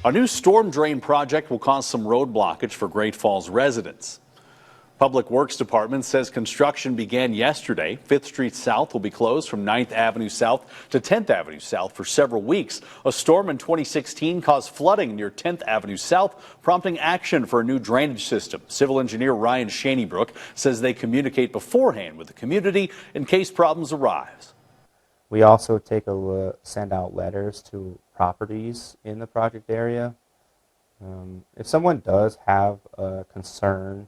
A new storm drain project will cause some road blockage for Great Falls residents. Public Works Department says construction began yesterday. 5th Street South will be closed from 9th Avenue South to 10th Avenue South for several weeks. A storm in 2016 caused flooding near 10th Avenue South, prompting action for a new drainage system. Civil engineer Ryan Shanybrook says they communicate beforehand with the community in case problems arise. We also send out letters to properties in the project area. If someone does have a concern,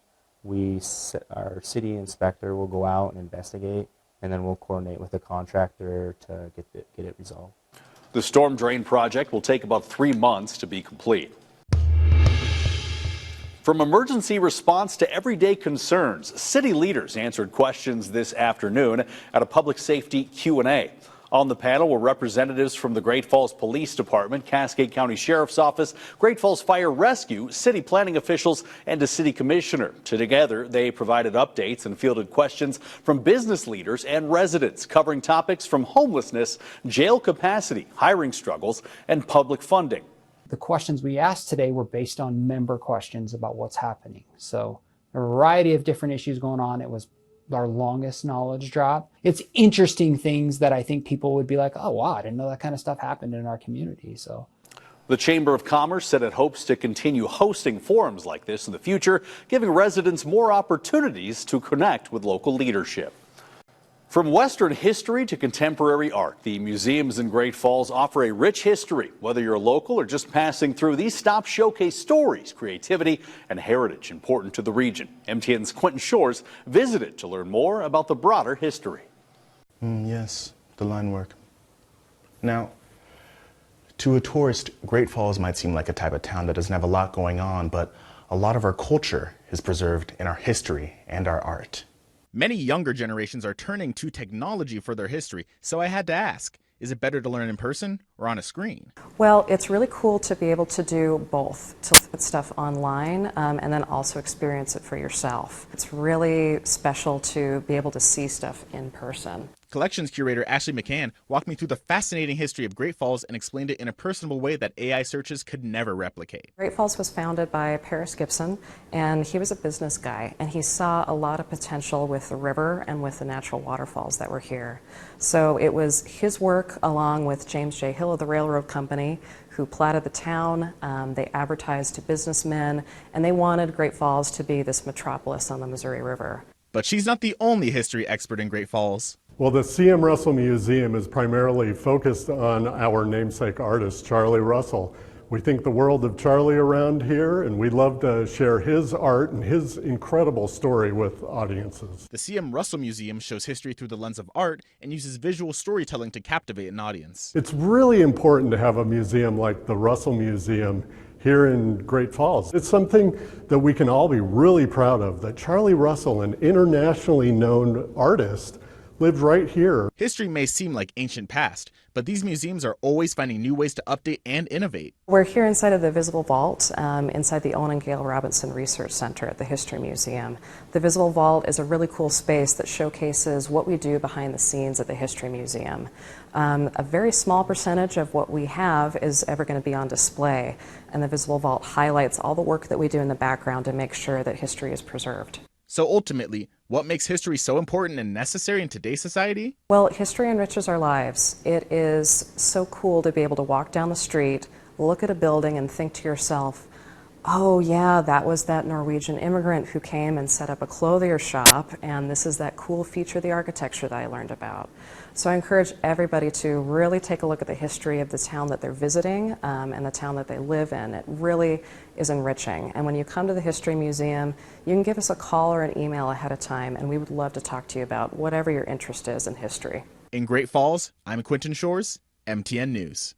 our city inspector will go out and investigate, and then we'll coordinate with the contractor to get it resolved. The storm drain project will take about 3 months to be complete. From emergency response to everyday concerns, city leaders answered questions this afternoon at a public safety Q&A. On the panel were representatives from the Great Falls Police Department, Cascade County Sheriff's Office, Great Falls Fire Rescue, city planning officials, and a city commissioner. Together, they provided updates and fielded questions from business leaders and residents, covering topics from homelessness, jail capacity, hiring struggles, and public funding. The questions we asked today were based on member questions about what's happening. So a variety of different issues going on. It was our longest knowledge drop. It's interesting things that I think people would be like, oh, wow, I didn't know that kind of stuff happened in our community. So the Chamber of Commerce said it hopes to continue hosting forums like this in the future, giving residents more opportunities to connect with local leadership. From Western history to contemporary art, the museums in Great Falls offer a rich history. Whether you're local or just passing through, these stops showcase stories, creativity, and heritage important to the region. MTN's Quentin Shores visited to learn more about the broader history. Yes, the line work. Now, to a tourist, Great Falls might seem like a type of town that doesn't have a lot going on, but a lot of our culture is preserved in our history and our art. Many younger generations are turning to technology for their history, so I had to ask, is it better to learn in person or on a screen? Well, it's really cool to be able to do both, to put stuff online and then also experience it for yourself. It's really special to be able to see stuff in person. Collections curator Ashley McCann walked me through the fascinating history of Great Falls and explained it in a personable way that AI searches could never replicate. Great Falls was founded by Paris Gibson, and he was a business guy, and he saw a lot of potential with the river and with the natural waterfalls that were here. So it was his work along with James J. Hill of the Railroad Company who platted the town. They advertised to businessmen, and they wanted Great Falls to be this metropolis on the Missouri River. But she's not the only history expert in Great Falls. Well, the C.M. Russell Museum is primarily focused on our namesake artist, Charlie Russell. We think the world of Charlie around here, and we'd love to share his art and his incredible story with audiences. The C.M. Russell Museum shows history through the lens of art and uses visual storytelling to captivate an audience. It's really important to have a museum like the Russell Museum here in Great Falls. It's something that we can all be really proud of, that Charlie Russell, an internationally known artist, lived right here. History may seem like ancient past, but these museums are always finding new ways to update and innovate. We're here inside of the Visible Vault, inside the Owen and Gail Robinson Research Center at the History Museum. The Visible Vault is a really cool space that showcases what we do behind the scenes at the History Museum. A very small percentage of what we have is ever going to be on display, and the Visible Vault highlights all the work that we do in the background to make sure that history is preserved. So ultimately, what makes history so important and necessary in today's society? Well, history enriches our lives. It is so cool to be able to walk down the street, look at a building and think to yourself, oh yeah, that was that Norwegian immigrant who came and set up a clothier shop, and this is that cool feature of the architecture that I learned about. So I encourage everybody to really take a look at the history of the town that they're visiting and the town that they live in. It really is enriching. And when you come to the History Museum, you can give us a call or an email ahead of time, and we would love to talk to you about whatever your interest is in history. In Great Falls, I'm Quentin Shores, MTN News.